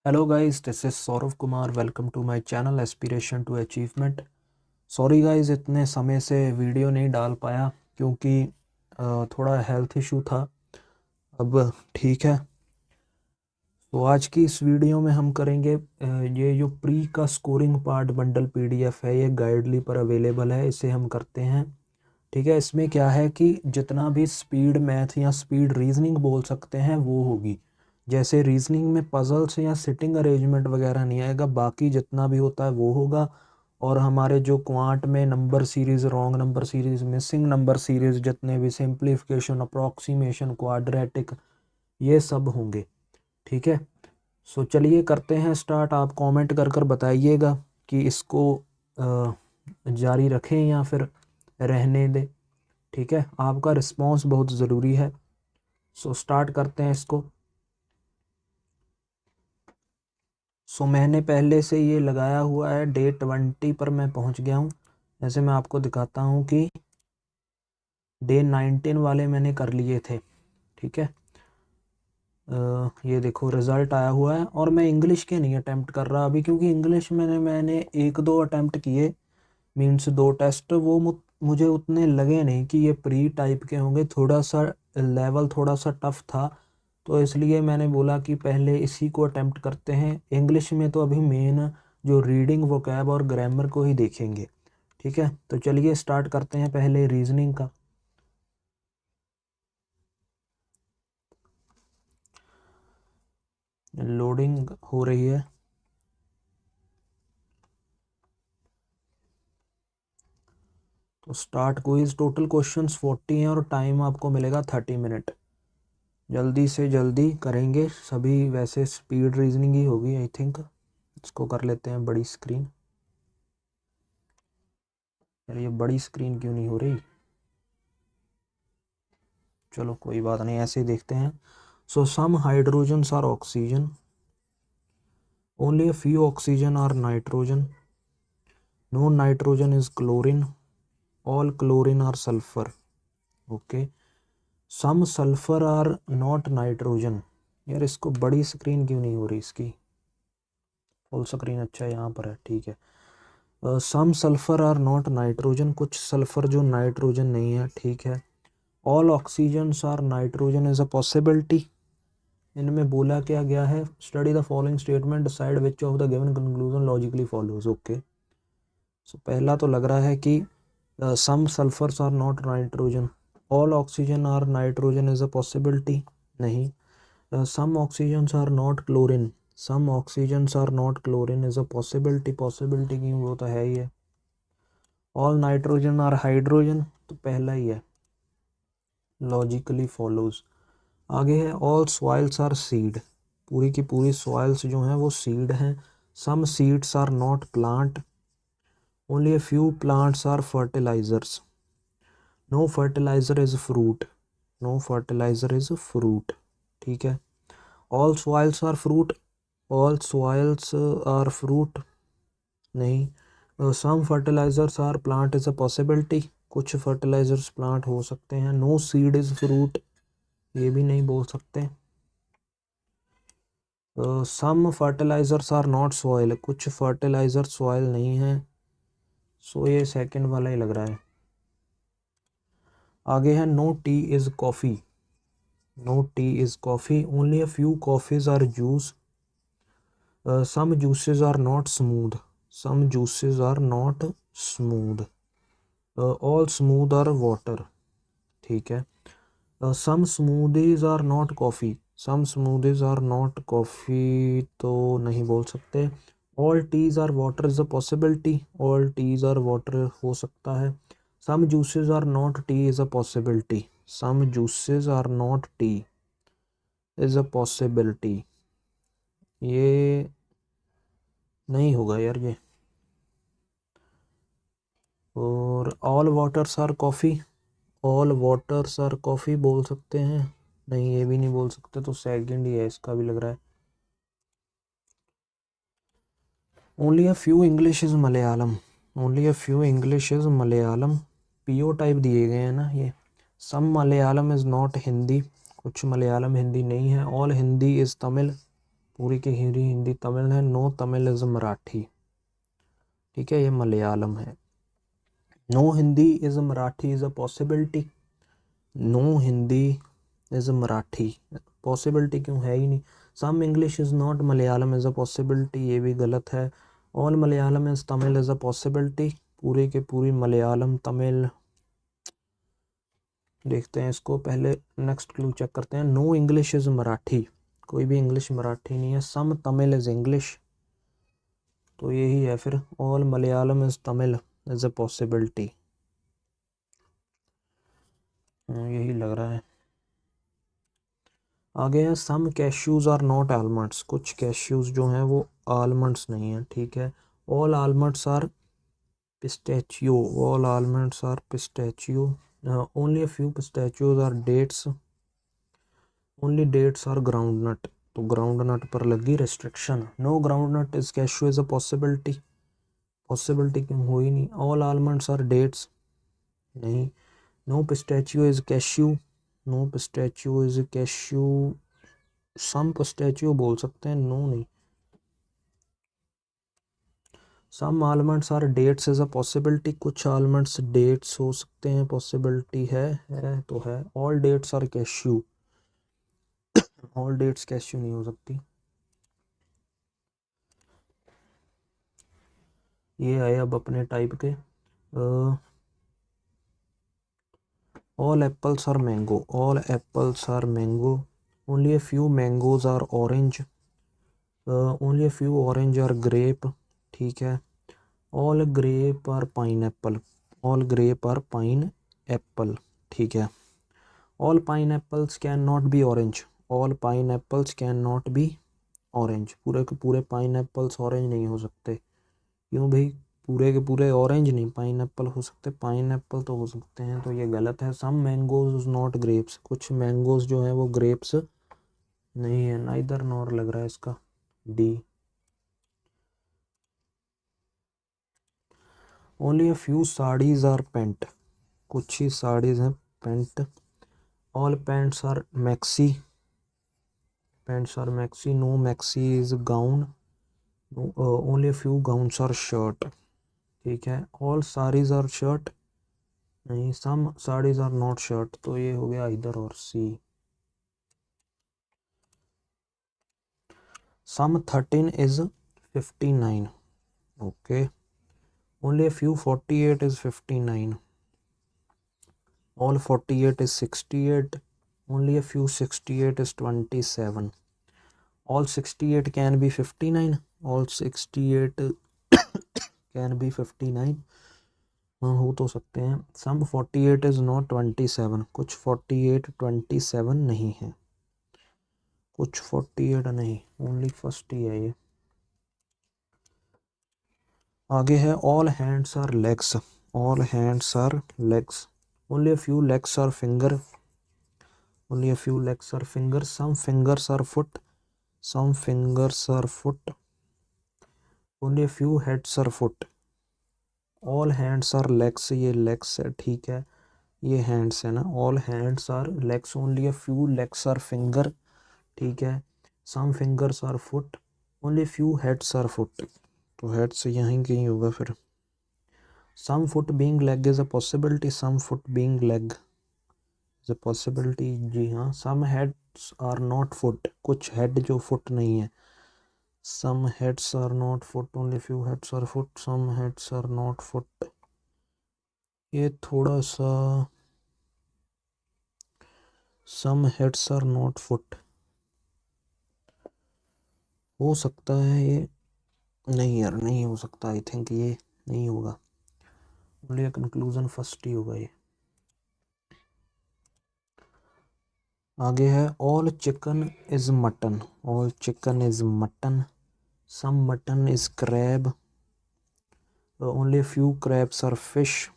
Hello guys, this is Saurav Kumar. Welcome to my channel aspiration to achievement. Sorry guys, इतने समय से video नहीं डाल पाया क्योंकि थोड़ा हेल्थ इशू था। अब ठीक है। तो आज की इस वीडियो में हम करेंगे ये जो प्री का स्कोरिंग पार्ट बंडल पीडीएफ है, ये गाइडली पर अवेलेबल है, इसे हम करते हैं। ठीक है। इसमें क्या है कि जितना भी स्पीड मैथ या स्पीड रीजनिंग बोल सकते हैं वो होगी। जैसे रीजनिंग में पजल्स या सिटिंग अरेंजमेंट वगैरह नहीं आएगा, बाकी जितना भी होता है वो होगा। और हमारे जो क्वांट में number series, wrong number series, missing number series, जितने भी सिंप्लीफिकेशन, अप्रॉक्सीमेशन, क्वाड्रेटिक, ये सब होंगे। ठीक है। सो चलिए करते हैं स्टार्ट। आप कमेंट कर कर बताइएगा कि इसको जारी रखें या फिर रहने दें। ठीक है, आपका रिस्पांस बहुत ज़रूरी है। सो स्टार्ट करते हैं इसको। सो मैंने पहले से ये लगाया हुआ है, डे 20 पर मैं पहुंच गया हूँ। जैसे मैं आपको दिखाता हूँ कि डे 19 वाले मैंने कर लिए थे। ठीक है। ये देखो रिज़ल्ट आया हुआ है, और मैं इंग्लिश के नहीं अटैम्प्ट कर रहा अभी, क्योंकि इंग्लिश मैंने एक दो अटैम्प्ट किए, मीन्स दो टेस्ट। वो मुझे उतने लगे नहीं कि ये प्री टाइप के होंगे। थोड़ा सा लेवल थोड़ा सा टफ था, तो इसलिए मैंने बोला कि पहले इसी को अटेम्प्ट करते हैं। इंग्लिश में तो अभी मेन जो रीडिंग, वोकैब और ग्रामर को ही देखेंगे। ठीक है, तो चलिए स्टार्ट करते हैं पहले रीजनिंग का। लोडिंग हो रही है। तो स्टार्ट क्विज। टोटल क्वेश्चंस 40 हैं और टाइम आपको मिलेगा 30 मिनट। जल्दी से जल्दी करेंगे सभी। वैसे स्पीड रीजनिंग ही होगी आई थिंक। इसको कर लेते हैं बड़ी स्क्रीन। यार ये बड़ी स्क्रीन क्यों नहीं हो रही? चलो कोई बात नहीं, ऐसे ही देखते हैं। So some hydrogens are oxygen, only a few oxygen are nitrogen, no nitrogen is chlorine, all chlorine are sulphur. Okay. Some sulphur are not nitrogen. यार इसको बड़ी स्क्रीन क्यों नहीं हो रही इसकी? फुल स्क्रीन, अच्छा यहाँ पर है, ठीक है। Some sulphur are not nitrogen, कुछ सल्फर जो नाइट्रोजन नहीं है, ठीक है। All oxygens are nitrogen is a possibility. इनमें बोला क्या गया है? Study the following statement, decide which of the given conclusion logically follows. Okay. So पहला तो लग रहा है कि some sulphurs are not nitrogen, all oxygen are nitrogen is a possibility. नहीं। Some oxygens are not chlorine, some oxygens are not chlorine is a possibility. Possibility की वो तो है ही है। ऑल नाइट्रोजन आर हाइड्रोजन, तो पहला ही है, लॉजिकली फॉलोज। आगे है ऑल सॉइल्स आर सीड, पूरी की पूरी सॉइल्स जो हैं वो सीड हैं। Some seeds are not plant, only a few plants are fertilisers, no fertiliser is fruit, no fertiliser is fruit. ठीक है। All soils are fruit, all soils are fruit. नहीं। Some fertilisers are plant is a possibility, कुछ fertilisers plant हो सकते हैं। No seed is fruit, ये भी नहीं बोल सकते। सम फर्टिलाइजर्स आर नॉट सॉइल, कुछ फर्टिलाइजर सॉइल नहीं है। सो ये सेकंड वाला ही लग रहा है। आगे है no tea is coffee, no tea is coffee, only a few coffees are juice, some juices are not smooth, some juices are not smooth, all smooth are water. ठीक है। Some smoothies are not coffee, some smoothies are not coffee तो नहीं बोल सकते। All teas are water is a possibility, all teas are water हो सकता है। Some juices are not tea is a possibility, some juices are not tea is a possibility. ये नहीं होगा यार ये। और all waters are coffee, all waters are coffee बोल सकते हैं। नहीं, ये भी नहीं बोल सकते, तो सेकंड ही है, इसका भी लग रहा है। Only a few English is Malayalam, only a few English is Malayalam, PO type दिए गए हैं ना ये। सम मलयालम इज़ नॉट हिंदी, कुछ मलयालम हिंदी नहीं है। ऑल हिंदी इज़ तमिल, पूरी की हिंदी हिंदी तमिल है। नो तमिल इज मराठी, ठीक है, ये मलयालम है। No Hindi is Marathi is a possibility. No Hindi is Marathi, possibility क्यों, है ही नहीं। Some English is not Malayalam is a possibility, ये भी गलत है। All Malayalam is Tamil is a possibility, पूरे के पूरी मलयालम तमिल। देखते हैं इसको, पहले नेक्स्ट क्लू चेक करते हैं। नो इंग्लिश इज मराठी, कोई भी इंग्लिश मराठी नहीं है। सम तमिल इज इंग्लिश, तो यही है फिर। All Malayalam is Tamil is a possibility, यही लग रहा है। आगे है some cashews are not almonds, कुछ कैश्यूज जो हैं वो आलमंड्स नहीं है, ठीक है। All almonds are pistachio, all almonds are pistachio, only a few pistachios are dates, only dates are groundnut, तो ग्राउंड नट पर लगी restriction. No groundnut is cashew is a possibility, possibility क्यों, हो ही नहीं। All almonds are dates, नहीं। No pistachio is cashew, no pistachio is cashew, some pistachio बोल सकते हैं, नो नहीं। Some almonds are dates is a possibility, कुछ आलमंड्स डेट्स हो सकते हैं, पॉसिबिलिटी है तो है। ऑल डेट्स आर कैश्यू, ऑल डेट्स कैश्यू नहीं हो सकती। ये आए अब अपने टाइप के। All apples are mango, all apples are mango, only a few mangoes are orange, only a few orange are grape, ठीक है। All grape are pineapple, all grape are pineapple, ठीक है। All pineapples can not be orange, all pineapples can not be orange, पूरे के पूरे pine apples orange नहीं हो सकते। क्यों भाई, पूरे के पूरे ऑरेंज नहीं, पाइन एप्पल हो सकते, पाइन एप्पल तो हो सकते हैं, तो ये गलत है। सम मैंगोज नॉट ग्रेप्स, कुछ मैंगोज जो है वो ग्रेप्स नहीं है, नाइदर नॉर लग रहा है इसका, D. Only a few saris are paint, कुछ ही साड़ीज हैं paint. All pants are maxi, pants are maxi, no maxi is gown, only few gowns are shirt, ठीक है। ऑल साड़ीज आर शर्ट, नहीं। Some saris are not shirt, तो ये हो गया इधर और C. Some 13 is 59, okay. Only a few 48 is 59, all 48 is 68, only a few 68 is 27, all 68 can be 59, all 68 can be 59, हाँ हो तो सकते हैं। सम 48 is not 27, कुछ 48 27 नहीं है, कुछ 48 नहीं, ओनली फर्स्ट ही है ये। आगे है all hands are legs, all hands are legs, only a few legs are finger, only a few legs are fingers, some fingers are foot, some fingers are foot, only a few heads are foot, all hands are legs, ये legs है, ठीक है, ये hands है ना। all hands are legs, only a few legs are finger, ठीक है। some fingers are foot, only few heads are foot, तो heads यहीं कहीं होगा फिर। some foot being leg is a possibility, some foot being leg is a possibility, जी हाँ। some heads are not foot, कुछ head जो foot नहीं है। some heads are not foot, only few heads are foot, some heads are not foot, ये थोड़ा सा some heads are not foot हो सकता है ये, नहीं यार नहीं हो सकता, आई थिंक ये नहीं होगा, ओनली कंक्लूजन फर्स्ट ही होगा ये। आगे है all chicken is mutton, all chicken is mutton, some mutton is crab, only few crabs are fish,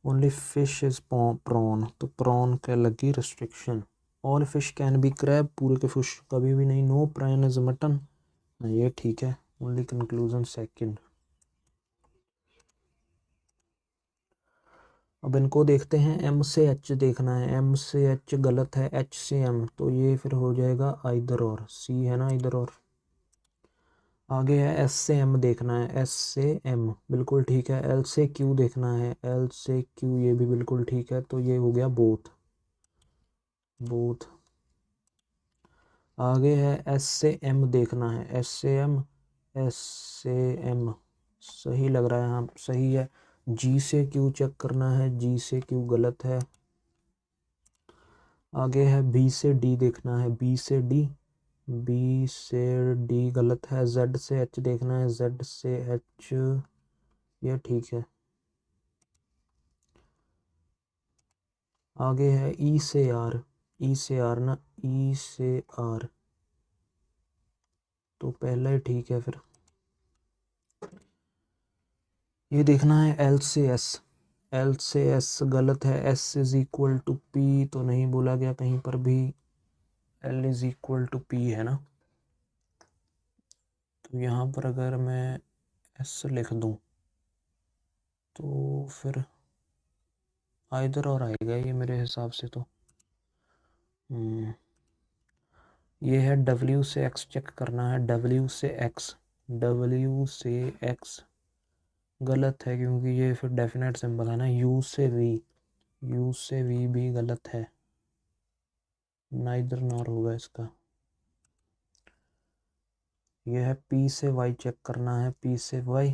only fish is prawn, तो प्रॉन के लगी restriction. All fish can be crab, पूरे के fish कभी भी नहीं। नो प्रॉन इज मटन, ये ठीक है, ओनली कंक्लूजन सेकंड। अब इनको देखते हैं, एम से एच देखना है, एम से एच गलत है, एच से एम, तो ये फिर हो जाएगा आइदर और, सी है ना इधर और। आगे है एस से एम देखना है, एस से एम बिल्कुल ठीक है। एल से क्यू देखना है, एल से क्यू, ये भी बिल्कुल ठीक है, तो ये हो गया बोथ, बोथ। आगे है एस से एम देखना है, एस से एम, एस से एम सही लग रहा है, हाँ सही है। जी से क्यू चेक करना है, जी से क्यू गलत है। आगे है बी से डी देखना है, बी से डी, बी से डी गलत है। जेड से एच देखना है, जेड से एच, ये ठीक है। आगे है ई से आर, ई से आर ना, ई से आर, तो पहला ही ठीक है फिर। ये देखना है एल से एस, एल से एस गलत है। S is equal to P तो नहीं बोला गया कहीं पर भी, L is equal to P है ना, तो यहाँ पर अगर मैं एस लिख दूँ तो फिर इधर और आएगा ये मेरे हिसाब से तो। ये है डब्ल्यू से एक्स चेक करना है, डब्ल्यू से एक्स, डब्ल्यू से एक्स गलत है क्योंकि ये फिर डेफिनेट सिंबल है ना। यू से वी, यू से वी भी गलत है, नाइदर नॉर होगा इसका। ये है पी से वाई चेक करना है, पी से वाई,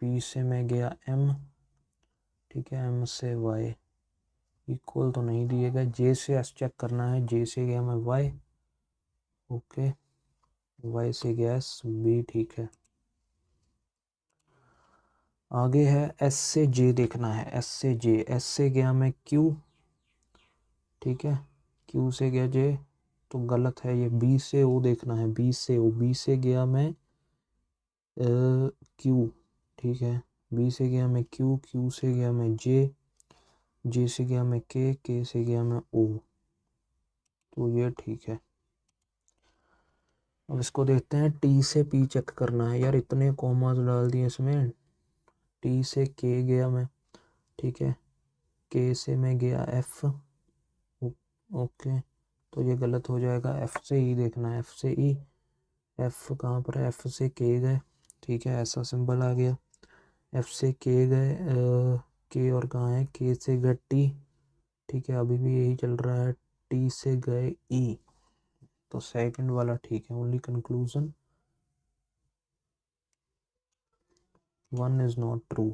पी से मैं गया एम, ठीक है, एम से वाई इक्वल तो नहीं दिएगा। जे से एस चेक करना है, जे से गया मैं वाई, ओके, वाई से गया एस, बी ठीक है। आगे है एस से जे देखना है, एस से जे, एस से गया मैं क्यू, ठीक है, क्यू से गया जे तो गलत है ये। बी से ओ देखना है, बी से ओ, बी से गया मैं क्यू, ठीक है, बी से गया मैं क्यू, क्यू से गया मैं जे, जे से गया मैं के से गया मैं ओ, तो ये ठीक है। अब इसको देखते हैं, टी से पी चेक करना है, यार इतने कॉमास डाल दिए इसमें। टी से के गया मैं, ठीक है, के से मैं गया एफ, ओके, तो ये गलत हो जाएगा। एफ से ई देखना है, एफ से ई, एफ कहाँ पर है, एफ से के गए, ठीक है, ऐसा सिंबल आ गया। एफ से के गए, के और कहाँ है, के से गए टी, ठीक है, अभी भी यही चल रहा है। टी से गए ई, तो सेकंड वाला ठीक है। Only conclusion one is not true.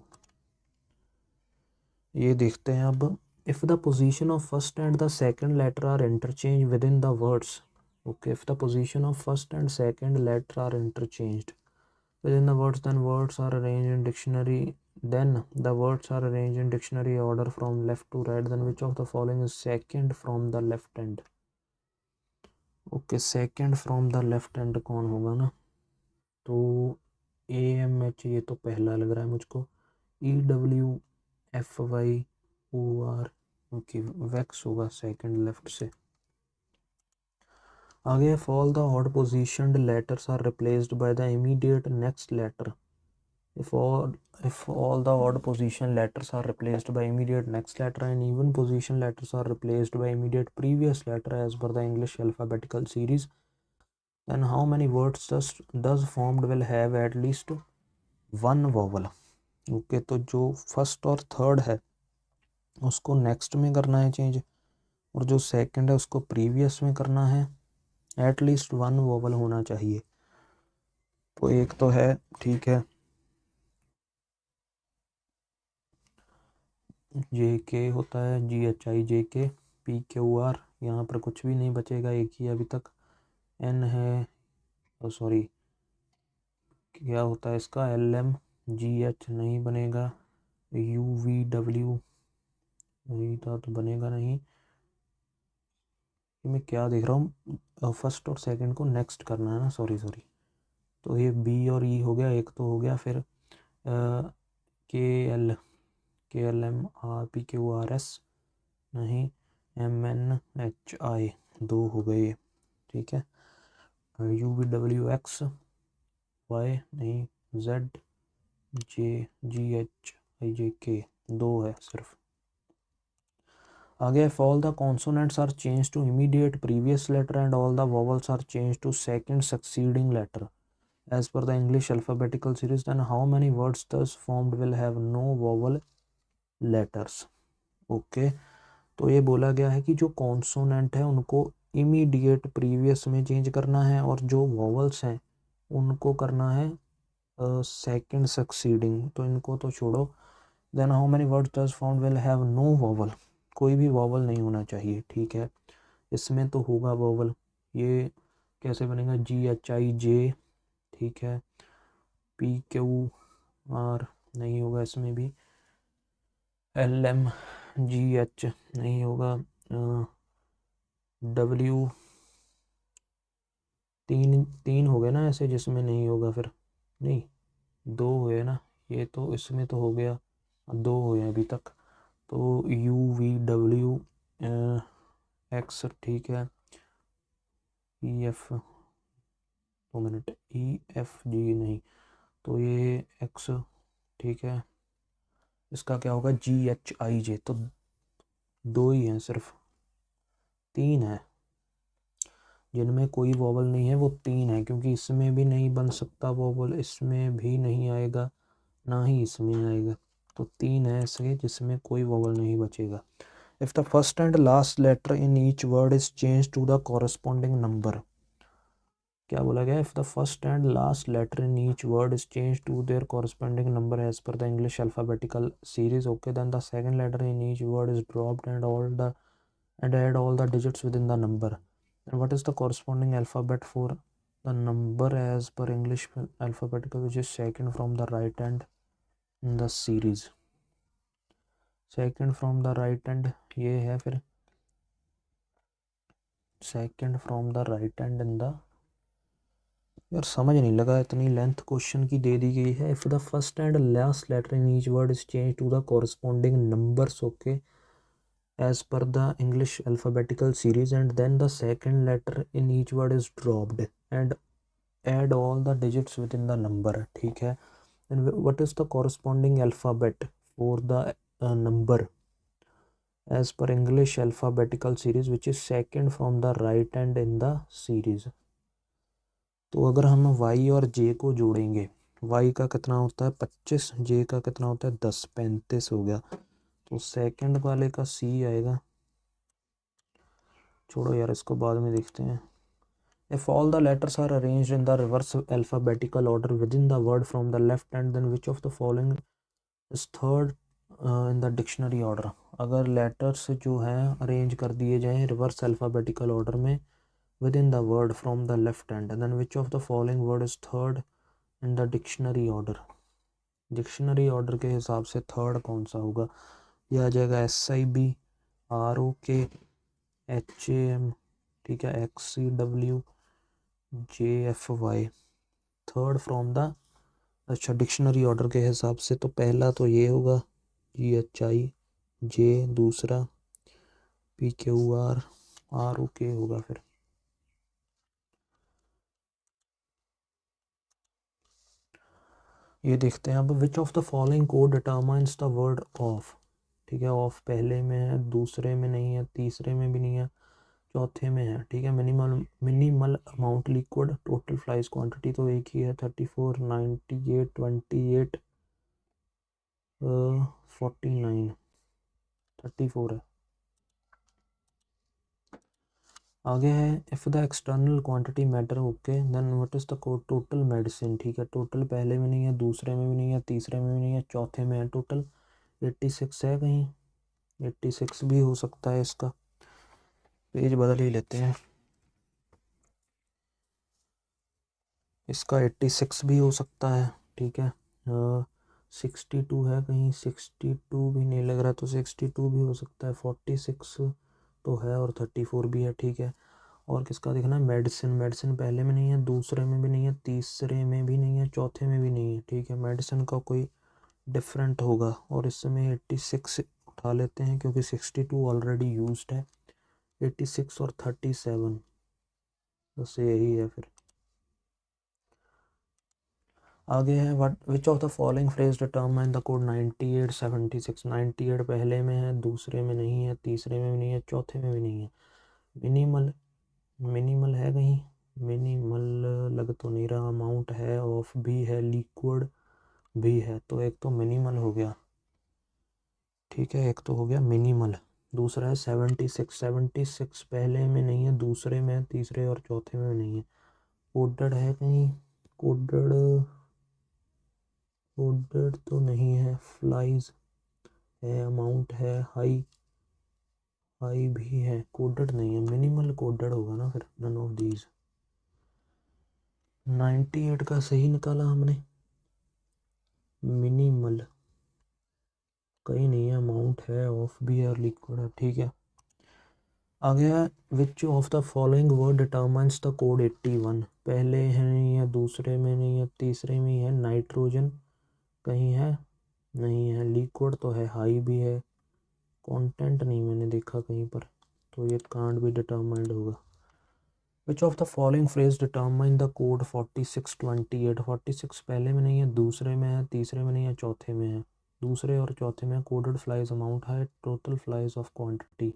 ये देखते हैं अब, if the position of first and the second letter are interchange within the words, okay, if the position of first and second letter are interchanged within the words, then words are arranged in dictionary, then the words are arranged in dictionary order from left to right, then which of the following is second from the left end? Okay, second from the left and कौन होगा ना, तो A M H, ये तो पहला लग रहा है मुझको। E W F Y O R, okay, wax होगा सेकंड लेफ्ट से। आगे, fall the odd positioned letters are replaced by the immediate next letter, if all the odd position letters are replaced by immediate next letter and even position letters are replaced by immediate previous letter as per the English alphabetical series, then how many words does formed will have at least one vowel? Okay, तो जो first और third है उसको next में करना है change, और जो सेकंड है उसको प्रीवियस में करना है, एट लीस्ट वन वोवल होना चाहिए। तो एक तो है, ठीक है, जे के होता है, जी एच आई जे के, पी क्यू आर, यहाँ पर कुछ भी नहीं बचेगा, एक ही अभी तक। एन है, सॉरी, क्या होता है इसका, एल एम, जी एच नहीं बनेगा, यू वी डब्ल्यू नहीं था तो बनेगा नहीं। ये मैं क्या देख रहा हूँ, फर्स्ट और सेकंड को नेक्स्ट करना है ना, सॉरी सॉरी, तो ये बी और ई हो गया, एक तो हो गया। फिर K L, K L M R P Q R S नहीं, एम एन एच आई, दो हो गए, ठीक है। U V W X Y नहीं, Z J G H I J K, दो है सिर्फ। आगे if all the consonants are changed to immediate previous letter and all the vowels are changed to second succeeding letter as per the English alphabetical series, then how many words thus formed will have no vowel letters? Okay तो ये बोला गया है कि जो consonant है उनको immediate previous में चेंज करना है और जो वॉवल्स हैं उनको करना है सेकंड सक्सीडिंग, तो इनको तो छोड़ो। Then how many words does found will have no vowel, कोई भी वॉवल नहीं होना चाहिए, ठीक है। इसमें तो होगा वॉवल, ये कैसे बनेगा, GHI J, ठीक है, PQR नहीं होगा, इसमें भी LMGH नहीं होगा, W, तीन हो गए ना ऐसे जिसमें नहीं होगा, फिर नहीं, दो हुए ना, ये तो इसमें तो हो गया, दो हुए अभी तक, तो UVWX, ठीक है, EF, 2 मिनट, EFG नहीं, तो ये X, ठीक है, इसका क्या होगा, GHI J, तो दो ही हैं, सिर्फ तीन है जिनमें कोई वॉवल नहीं है, वो तीन है, क्योंकि इसमें भी नहीं बन सकता वॉवल, इसमें भी नहीं आएगा, ना ही इसमें आएगा, तो तीन है ऐसे जिसमें कोई वॉवल नहीं बचेगा। If the first and last letter in each word is change to the corresponding number, क्या बोला गया, if the first and last letter in each word is change to their corresponding number as per the English alphabetical series, okay, then the second letter in each word is dropped and add all the digits within the number. And what is the corresponding alphabet for the number as per English alphabetical, which is second from the right hand in the series? Second from the right hand ये है, फिर second from the right hand in the, यार समझ नहीं लगा, इतनी length question की दे दी गई है। If the first and last letter in each word is change to the corresponding numbers, okay, as per the English alphabetical series, and then the second letter in each word is dropped and add all the digits within the number, ठीक है। and what is the corresponding alphabet for the number as per English alphabetical series, which is second from the right hand in the series? तो अगर हम y और j को जोड़ेंगे, y का कितना होता है 25, j का कितना होता है 10, 35 हो गया, तो सेकंड वाले का C आएगा, छोड़ो यार इसको बाद में देखते हैं। If all the letters are arranged in the reverse alphabetical order within the word from the left hand, then which of the following is third in the dictionary order? अगर letters जो हैं arrange कर दिए जाएं reverse alphabetical order में within the word from the left hand, then which of the following word is third in the dictionary order? Dictionary order के हिसाब से थर्ड कौन सा होगा, यह आ जाएगा SIB, ROK, HAM, ठीक है, XCW, JFY, third from the, अच्छा डिक्शनरी ऑर्डर के हिसाब से तो पहला तो ये होगा GHI J, दूसरा PQR, ROK होगा, फिर ये देखते हैं अब, विच of the following code determines the word of, ठीक है, ऑफ पहले में है, दूसरे में नहीं है, तीसरे में भी नहीं है, चौथे में है, ठीक है। Minimal amount liquid, total flies quantity तो एक ही है, 34, 98, 28, 49, 34 है। आगे है, if the external quantity matter, okay, then what is the code total medicine, ठीक है, टोटल पहले में नहीं है, दूसरे में भी नहीं है, तीसरे में भी नहीं है, चौथे में है, टोटल 86 है, कहीं 86 भी हो सकता है, इसका पेज बदल ही लेते हैं, इसका 86 भी हो सकता है, ठीक है, 62 है, कहीं 62 भी नहीं लग रहा, तो 62 भी हो सकता है, 46 तो है और 34 भी है, ठीक है। और किसका देखना है, मेडिसिन, मेडिसिन पहले में नहीं है, दूसरे में भी नहीं है, तीसरे में भी नहीं है, चौथे में भी नहीं है, ठीक है, मेडिसिन का कोई डिफरेंट होगा, और इसमें 86 उठा लेते हैं क्योंकि 62 ऑलरेडी यूज्ड है, 86 और 37 बस यही है फिर। आगे है what which of the following phrase determine the code 98 76। 98 पहले में है, दूसरे में नहीं है, तीसरे में भी नहीं है, चौथे में भी नहीं है। मिनिमल, मिनिमल है कहीं? मिनिमल लग तो नहीं रहा। अमाउंट है, ऑफ भी है, लिक्विड भी है, तो एक तो मिनिमल हो गया, ठीक है, एक तो हो गया मिनिमल। दूसरा है 76। 76 पहले में नहीं है, दूसरे में है, तीसरे और चौथे में नहीं है। कोडेड है कहीं? कोडेड, कोडेड तो नहीं है। फ्लाइज है, अमाउंट है, हाई, हाई भी है, कोडेड नहीं है। मिनिमल कोडेड होगा ना फिर, नन ऑफ दीज। 98 का सही निकाला हमने। मिनिमल कहीं नहीं है, अमाउंट है, ऑफ भी है और लिक्विड है, ठीक है। आगे है which of the following word determines the code 81। पहले है नहीं है, दूसरे में नहीं है, तीसरे में है। नाइट्रोजन कहीं है? नहीं है। लिक्विड तो है, हाई भी है। कंटेंट नहीं मैंने देखा कहीं पर, तो ये कांट भी डिटरमाइंड होगा। विच of the following phrase determine the code 4628। 46 पहले में नहीं है, दूसरे में है, तीसरे में नहीं है, चौथे में है। दूसरे और चौथे में कोडेड फ्लाइज अमाउंट है, टोटल फ्लाइज ऑफ क्वांटिटी,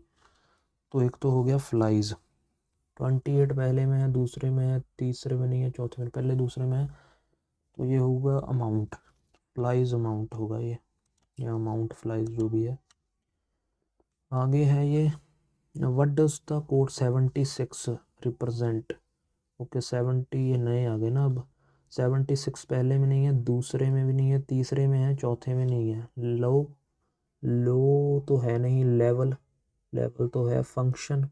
तो एक तो हो गया फ्लाइज। 28 पहले में है, दूसरे में है, तीसरे में नहीं है, चौथे में, पहले दूसरे में है, तो ये होगा अमाउंट, फ्लाइज अमाउंट होगा ये, या अमाउंट फ्लाइज जो भी है। आगे है ये what does the code 76 represent. Okay 70 ये नए आ गए ना अब। 76 पहले में नहीं है, दूसरे में भी नहीं है, तीसरे में है, चौथे में नहीं है। लो, लो तो है नहीं। लेवल, लेवल तो है। फंक्शन,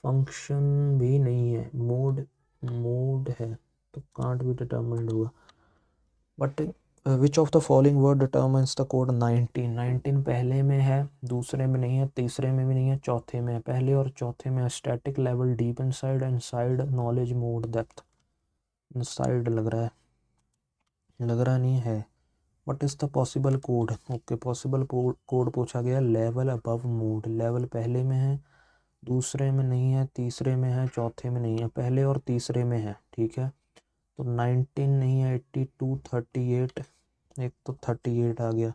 फंक्शन भी नहीं है। मोड, मोड है, तो कांट भी डिटरमाइंड होगा। But which of the following word determines the code 19। 19 पहले में है, दूसरे में नहीं है, तीसरे में भी नहीं है, चौथे में है। पहले और चौथे में static, level, deep inside, inside, knowledge, mode, depth. Inside लग रहा है, लग रहा नहीं है। What is the possible code. Okay possible code पूछा गया। Level above mode. लेवल पहले में है, दूसरे में नहीं है, तीसरे में है, चौथे में नहीं है। पहले और तीसरे में है, ठीक है। तो 19 नहीं है, 82, 38, एक तो 38 आ गया।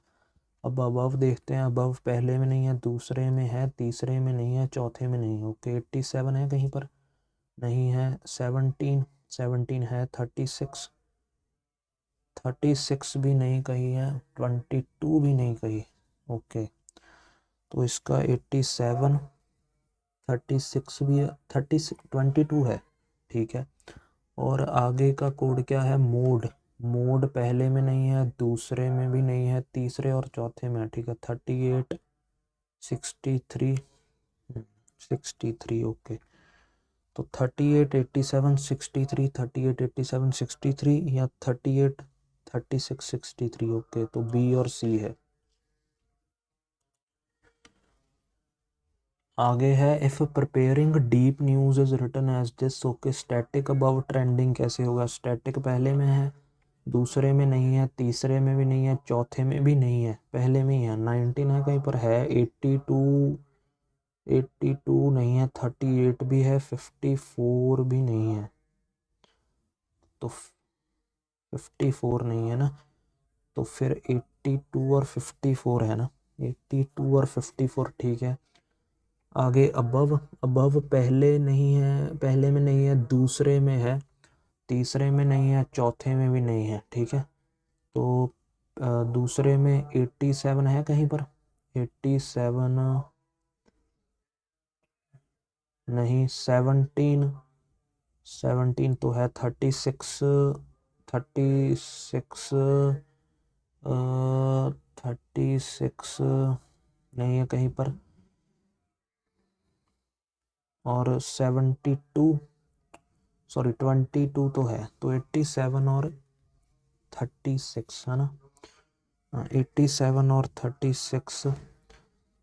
अब अबव देखते हैं। अबव पहले में नहीं है, दूसरे में है, तीसरे में नहीं है, चौथे में नहीं है। ओके 87 है कहीं पर? नहीं है। 17, 17 है। 36, 36 भी नहीं कही है। 22 भी नहीं कही। ओके तो इसका 87, 36 भी है, 22 है, ठीक है। और आगे का कोड क्या है? मोड, मोड पहले में नहीं है, दूसरे में भी नहीं है, तीसरे और चौथे में है, ठीक है। 38, 63, 63, ओके। तो 38, 87, 63, 38, 87, 63 या 38, 36, 63, ओके। तो बी और सी है। आगे है if preparing deep news is written as this. Okay static above trending कैसे होगा? स्टैटिक पहले में है, दूसरे में नहीं है, तीसरे में भी नहीं है, चौथे में भी नहीं है, पहले में ही है। 19 है कहीं पर? है। 82, 82 नहीं है। 38 भी है, 54 भी नहीं है, तो 54 नहीं है ना, तो फिर 82 और 54 है ना। 82 और 54 ठीक है। आगे अबव, अबव पहले नहीं है, पहले में नहीं है, दूसरे में है, तीसरे में नहीं है, चौथे में भी नहीं है, ठीक है। तो दूसरे में 87 है कहीं पर? 87 नहीं। 17, 17 तो है। 36, 36, 36 नहीं है कहीं पर। और 72, सॉरी 22 तो है। तो 87 और 36 है ना। 87 और 36।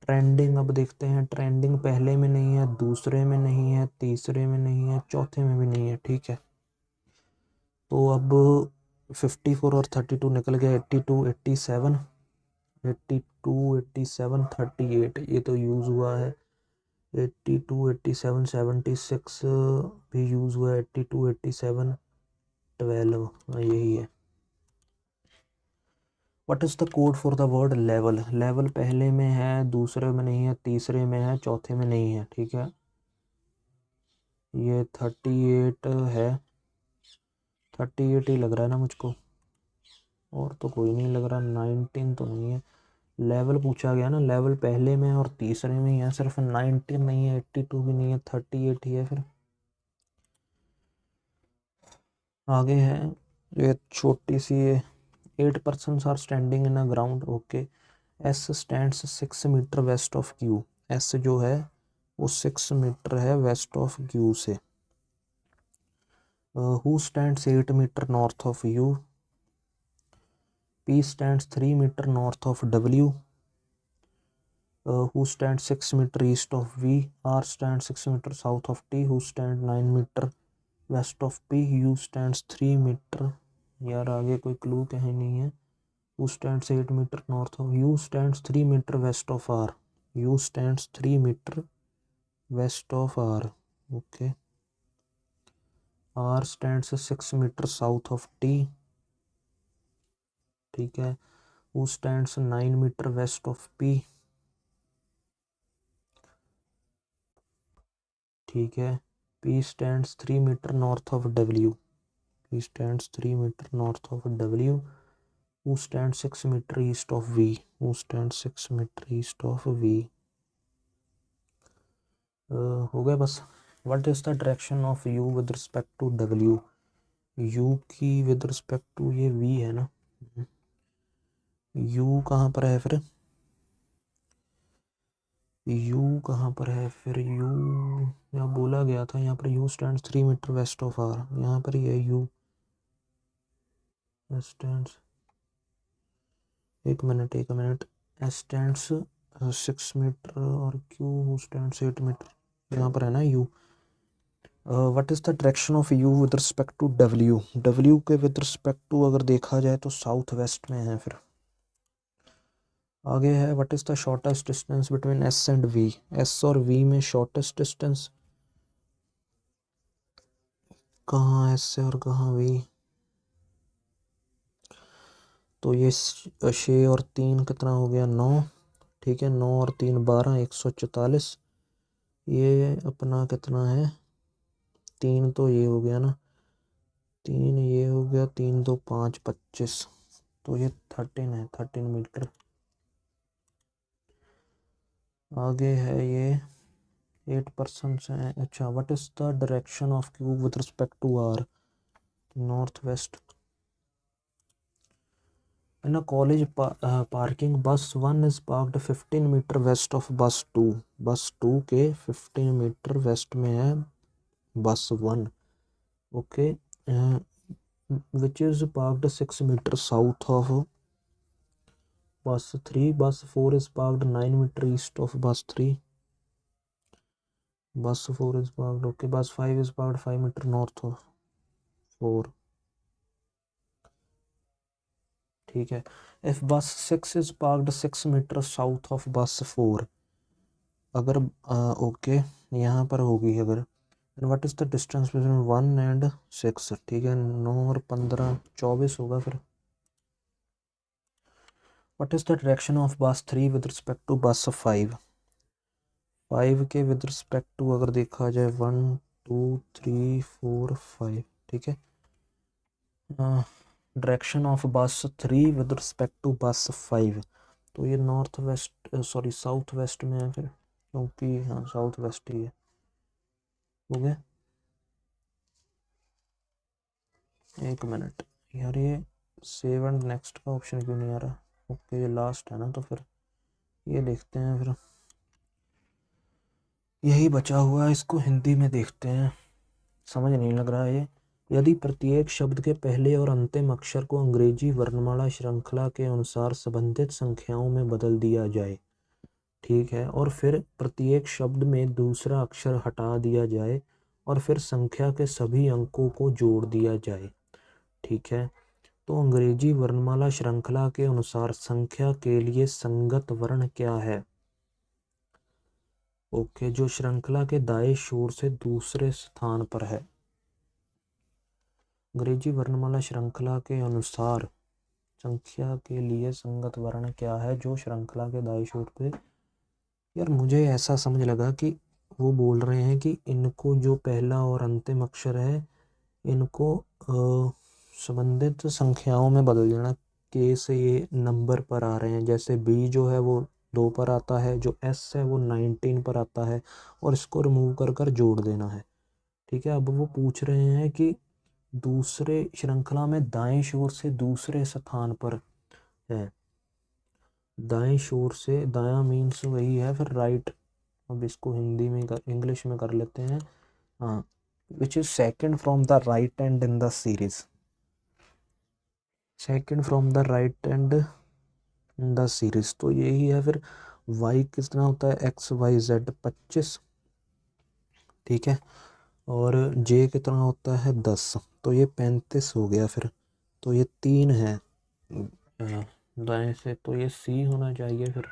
ट्रेंडिंग अब देखते हैं। ट्रेंडिंग पहले में नहीं है, दूसरे में नहीं है, तीसरे में नहीं है, चौथे में भी नहीं है, ठीक है। तो अब 54 और 32 निकल गया। 82, 87, 82, 87, 38 ये तो यूज़ हुआ है। 82, 87, 76 भी यूज़ हुआ है। 82, 87, 12 यही है। What is the code for the word level? Level पहले में है, दूसरे में नहीं है, तीसरे में है, चौथे में नहीं है। ठीक है, ये 38 है, 38 ही लग रहा है ना मुझको, और तो कोई नहीं लग रहा। 19 तो नहीं है। लेवल पूछा गया ना, लेवल पहले में और तीसरे में ही है, सिर्फ 19 नहीं है, 82 भी नहीं है, 38 ही है। फिर आगे है ये छोटी सी, ये 8 persons are standing in a ground. Okay, S stands 6 metre west of Q. S जो है वो 6 मीटर है वेस्ट ऑफ क्यू से। Who stands 8 metre north of U? P stands 3 metre north of W. Who stands 6 meter east of V? R stands 6 meter south of T. Who stands 9 meter west of P? U stands 3 meter, यार आगे कोई clue कहीं नहीं है। Who stands 8 meter north of? U stands 3 meter west of R. U stands 3 meter west of R. Okay. R stands 6 meter south of T. ठीक है। Who stands 9 meter west of P? ठीक है। P stands 3 meter north of W. P stands 3 meter north of W. Who stands 6 meter east of V? Who stands 6 meter east of V? हो गया बस। What is the direction of U with respect to W? U की with respect to ये V है ना, U कहाँ पर है फिर? U कहाँ पर है फिर? U यहाँ बोला गया था, यहाँ पर U stands 3 meter west of R, यहाँ पर ही है U stands, एक मिनट S stands 6 मीटर और Q stands 8 मीटर, यहाँ पर है ना U। What is the direction of U with respect to W? W के विद रिस्पेक्ट टू अगर देखा जाए तो साउथ वेस्ट में है। फिर आगे है what is the shortest distance between S and V? S और V में शॉर्टेस्ट डिस्टेंस कहाँ S है और कहाँ V? तो ये 6 और 3 कितना हो गया? 9। ठीक है, 9 और 3 12, 144। ये अपना कितना है? 3 तो ये हो गया ना, 3 ये हो गया, 3 2 5 25, तो ये 13 है, 13 मीटर। आगे है ये 8 पर्सन्स हैं। अच्छा, what is the direction of Q with respect to R? North west. In a college parking bus 1 is parked 15 metre west of bus 2। बस 2 के 15 मीटर वेस्ट में है bus 1। Okay, which is parked 6 metre south of bus 3। Bus 4 is parked 9 metre east of bus 3। Bus 4 is parked, okay, bus 5 is parked 5 meter north of 4। ठीक है। if bus 6 is parked 6 meter south of bus 4, अगर okay यहाँ पर होगी अगर, then what is the distance between 1 and 6? ठीक है, 9 और 15 24 होगा फिर। what is the direction of bus 3 with respect to bus 5? 5 के with respect to अगर देखा जाए 1 2 3 4 5, ठीक है। Direction of bus 3 with respect to बस 5, तो ये north west sorry south west में है फिर, क्योंकि हाँ साउथ वेस्ट ही है। हो गया, एक मिनट यार, ये सेव एंड नेक्स्ट का ऑप्शन क्यों नहीं आ रहा? ओके, ये लास्ट है ना, तो फिर ये देखते हैं, फिर यही बचा हुआ है, इसको हिंदी में देखते हैं, समझ नहीं लग रहा है ये। यदि प्रत्येक शब्द के पहले और अंतिम अक्षर को अंग्रेजी वर्णमाला श्रृंखला के अनुसार संबंधित संख्याओं में बदल दिया जाए, ठीक है, और फिर प्रत्येक शब्द में दूसरा अक्षर हटा दिया जाए और फिर संख्या के सभी अंकों को जोड़ दिया जाए, ठीक है, तो अंग्रेजी वर्णमाला श्रृंखला के अनुसार संख्या के लिए संगत वर्ण क्या है? ओके, जो श्रृंखला के दाएं छोर से दूसरे स्थान पर है। अंग्रेजी वर्णमाला श्रृंखला के अनुसार संख्या के लिए संगत वर्ण क्या है जो श्रृंखला के दाईं छोर पे। यार मुझे ऐसा समझ लगा कि वो बोल रहे हैं कि इनको जो पहला और अंतिम अक्षर है इनको संबंधित संख्याओं में बदल देना। के से ये नंबर पर आ रहे हैं, जैसे बी जो है वो 2 पर आता है, जो एस है वो 19 पर आता है, और इसको रिमूव कर कर जोड़ देना है। ठीक है, अब वो पूछ रहे हैं कि दूसरे श्रृंखला में दाएं शोर से दूसरे स्थान पर है। दाएं शोर से, दायां मीन्स वही है फिर राइट। अब इसको हिंदी में इंग्लिश में कर लेते हैं। हाँ, which is second from the right and in the series. Second from the right and in the series, तो यही है। फिर y कितना होता है, एक्स वाई जेड 25। ठीक है, और j कितना होता है 10, तो ये 35 हो गया। फिर तो ये 3 है दाएं से, तो ये सी होना चाहिए। फिर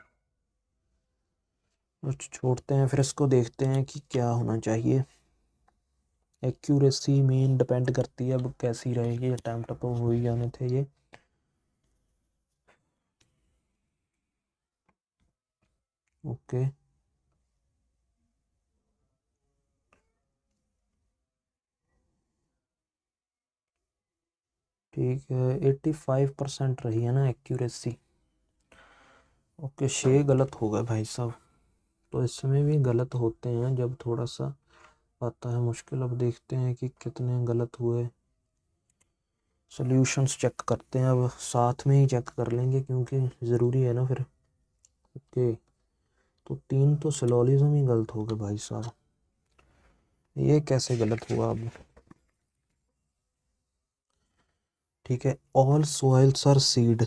छोड़ते हैं, फिर इसको देखते हैं कि क्या होना चाहिए। एक्यूरेसी मेन डिपेंड करती है अब कैसी रहेगी, अटैम्प्ट तो हो ही जाने थे ये। ओके, ठीक है, 85% रही है ना एक्यूरेसी। ओके, 6 गलत हो गए भाई साहब। तो इसमें भी गलत होते हैं जब थोड़ा सा आता है मुश्किल। अब देखते हैं कि कितने गलत हुए। सॉल्यूशंस चेक करते हैं, अब साथ में ही चेक कर लेंगे क्योंकि ज़रूरी है ना फिर। ओके, तो 3 तो सिलोजिज्म ही गलत हो गए भाई साहब। ये कैसे गलत हुआ अब। ठीक है, all soils are seed,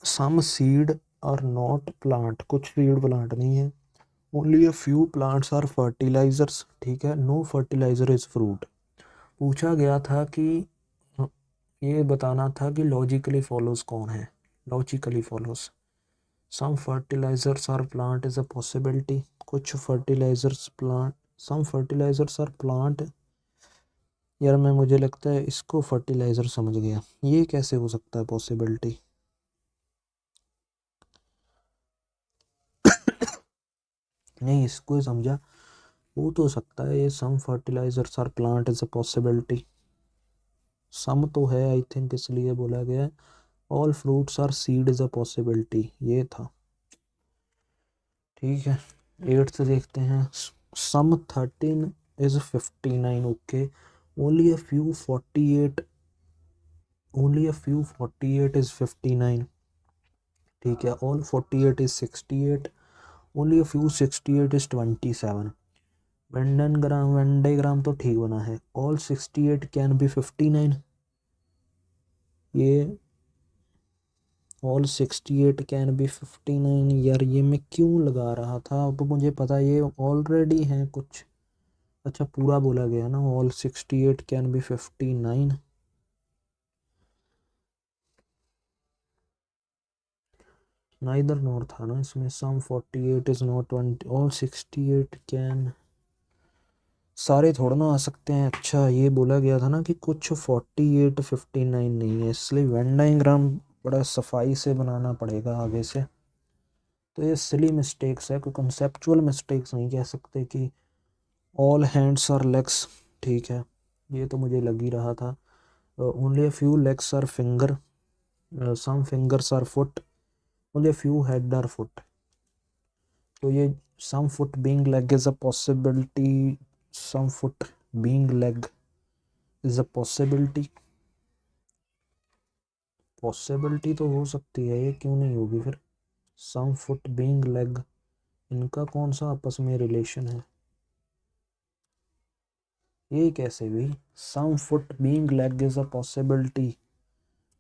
some seed are not plant, कुछ सीड प्लांट नहीं है। Only a few plants are fertilisers. ठीक है, नो फर्टिलाइजर इज फ्रूट। पूछा गया था कि ये बताना था कि लॉजिकली फॉलोज कौन है। Logically follows, some fertilisers are plant is a possibility. कुछ fertilisers plant, some fertilisers are plant. यार मैं, मुझे लगता है इसको फर्टिलाइजर समझ गया। ये कैसे हो सकता है पॉसिबिलिटी। नहीं, इसको ही समझा। हो तो सकता है ये, some fertilisers are plant is a possibility. Some तो है आई थिंक, इसलिए बोला गया है। All fruits are seed is a possibility, ये था। ठीक है, 8th देखते हैं। Some 13 is 59। Okay, only a few 48, only a few 48 is 59। ठीक है, all 48 is 68, only a few 68 is 27। Venn diagram तो ठीक बना है। All 68 can be 59। ये ऑल 68 कैन बी 59, यार ये मैं क्यों लगा रहा था, अब मुझे पता ये ऑलरेडी है कुछ। अच्छा, पूरा बोला गया ना, all 68 can be 59। Neither nor था ना इसमें। सम 48 इज नॉट 20, ऑल 68 कैन, सारे थोड़ा ना आ सकते हैं। अच्छा, ये बोला गया था ना कि कुछ 48 59 नहीं है, इसलिए वेन डायग्राम बड़ा सफाई से बनाना पड़ेगा आगे से। तो ये सिली मिस्टेक्स है, कोई कंसेप्चुअल मिस्टेक्स नहीं कह सकते कि ऑल हैंड्स आर लेग्स। ठीक है, ये तो मुझे लग ही रहा था। Only a few legs are finger, some fingers are foot, only a few head are foot. तो ये some foot being leg is a possibility, some foot being leg is a possibility. Possibility तो हो सकती है, ये क्यों नहीं होगी फिर। सम फुट बीइंग लेग, इनका कौन सा आपस में रिलेशन है, ये कैसे भी। Some foot being leg is a possibility.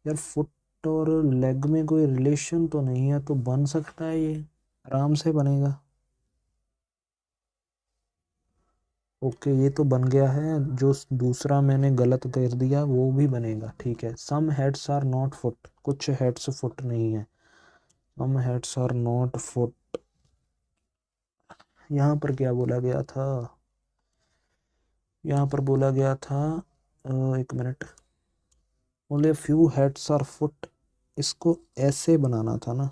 यार फुट और लेग में कोई रिलेशन तो नहीं है, तो बन सकता है ये, आराम से बनेगा। ओके, ये तो बन गया है। जो दूसरा मैंने गलत कर दिया वो भी बनेगा। ठीक है, सम हेड्स आर नॉट फुट, कुछ हेड्स फुट नहीं है। सम हेड्स आर नॉट फुट, यहाँ पर क्या बोला गया था, यहाँ पर बोला गया था एक minute, only few heads are foot, इसको ऐसे बनाना था ना,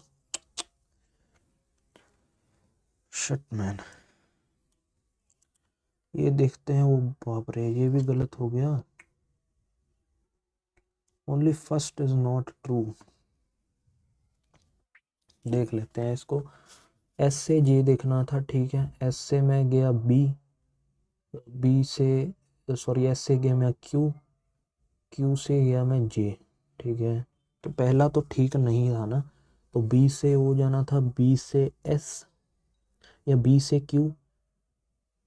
शिट मैन। ये देखते हैं, वो बाप रे ये भी गलत हो गया। Only first is not true, देख लेते हैं इसको। एस से जे देखना था, ठीक है, एस से मैं गया बी, बी से सॉरी एस से गया मैं क्यू, क्यू से गया मैं जे, ठीक है। तो पहला तो ठीक नहीं था ना, तो बी से हो जाना था, बी से एस या बी से क्यू,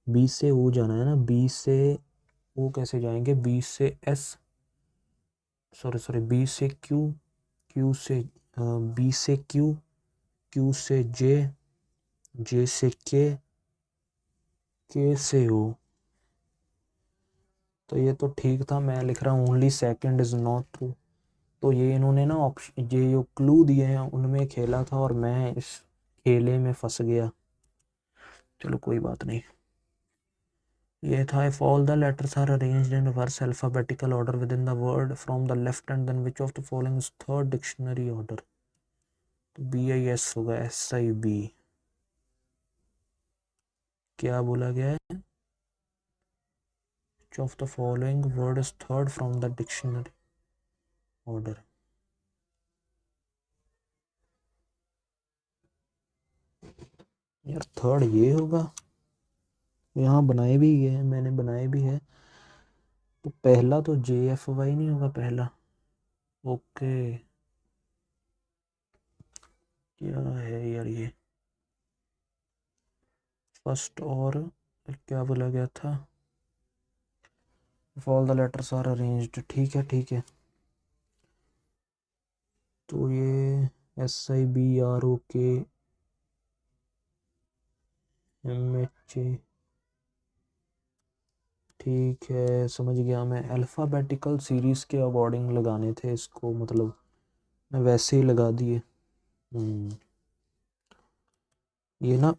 बी से हो जाना है ना, बी से वो कैसे जाएंगे, बी से एस, सॉरी सॉरी बी से क्यू, क्यू से बी से क्यू, क्यू से जे, जे से के से हो। तो ये तो ठीक था, मैं लिख रहा हूँ only second is not true. तो ये इन्होंने ना ऑप्शन, ये जो क्लू दिए हैं उनमें खेला था और मैं इस खेले में फंस गया। चलो कोई बात नहीं। ये था, if all the letters are arranged in reverse alphabetical order within the word from the left hand, then which of the following is third dictionary order. तो बी आई एस होगा, एस आई बी। क्या बोला गया है, which of the following word is third from the dictionary order. यार third ये होगा, यहाँ बनाए भी है, मैंने बनाए भी है। तो पहला तो जे एफ वाई नहीं होगा पहला, ओके। क्या है यार ये, फर्स्ट और क्या बोला गया था, if all the letters are arranged, ठीक है ठीक है। तो ये S I B R O K M H A, ठीक है समझ गया मैं। अल्फ़ाबेटिकल सीरीज़ के अकॉर्डिंग लगाने थे इसको, मतलब मैं वैसे ही लगा दिए। ये ना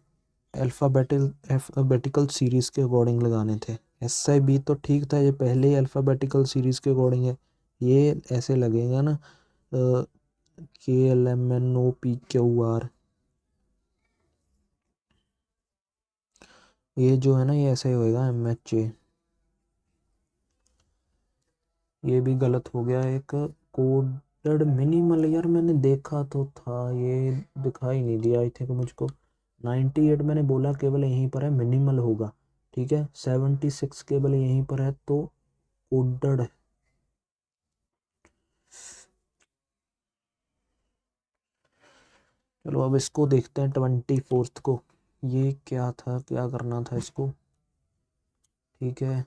अल्फ़ाबेटिकल सीरीज़ के अकॉर्डिंग लगाने थे। एस आई बी तो ठीक था, ये पहले ही अल्फ़ाबेटिकल सीरीज़ के अकॉर्डिंग है, ये ऐसे लगेगा ना, K L M N O P Q R, ये जो है ना ये ऐसे ही होएगा, एम एच ए। ये भी गलत हो गया एक, कोडेड मिनिमल, यार मैंने देखा तो था, ये दिखाई नहीं दिया आई थिंक मुझको। 98 मैंने बोला केवल यहीं पर है, मिनिमल होगा, ठीक है। 76 केवल यहीं पर है, तो कोडेड है। चलो अब इसको देखते हैं 24th को, ये क्या था, क्या करना था इसको, ठीक है।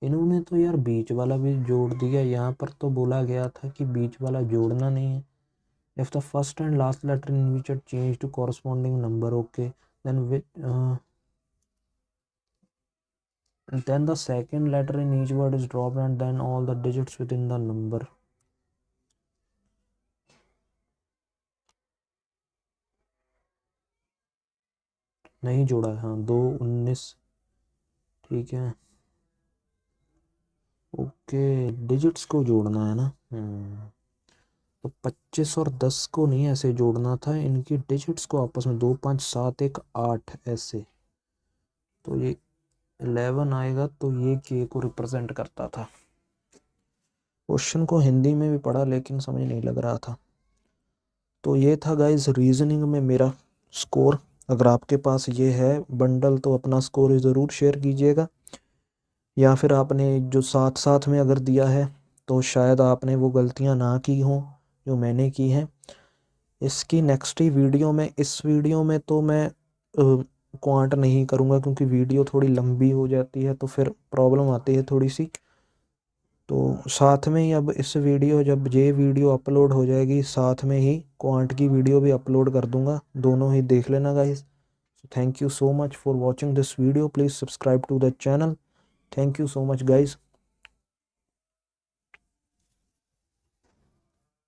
इन्होंने तो यार बीच वाला भी जोड़ दिया, यहाँ पर तो बोला गया था कि बीच वाला जोड़ना नहीं है। If the first and last letter in which are changed to corresponding number, okay, then the second letter in each word is dropped and then all the digits within the number. नहीं जोड़ा है, हाँ 2 19, ठीक है okay, digits को जोड़ना है ना। तो 25 और 10 को नहीं ऐसे जोड़ना था, इनकी डिजिट्स को आपस में, 2 5 7 1 8 ऐसे। तो ये 11 आएगा, तो ये के को रिप्रेजेंट करता था। क्वेश्चन को हिंदी में भी पढ़ा लेकिन समझ नहीं लग रहा था। तो ये था गाइस रीजनिंग में मेरा स्कोर। अगर आपके पास ये है बंडल तो अपना स्कोर ज़रूर शेयर कीजिएगा, या फिर आपने जो साथ साथ में अगर दिया है तो शायद आपने वो गलतियां ना की हों जो मैंने की हैं। इसकी नेक्स्ट ही वीडियो में, इस वीडियो में तो मैं क्वांट नहीं करूँगा क्योंकि वीडियो थोड़ी लंबी हो जाती है तो फिर प्रॉब्लम आती है थोड़ी सी। तो साथ में ही अब इस वीडियो, जब ये वीडियो अपलोड हो जाएगी साथ में ही क्वांट की वीडियो भी अपलोड कर दूंगा, दोनों ही देख लेना guys. Thank you so much for watching this video, please subscribe to the channel. Thank you so much guys.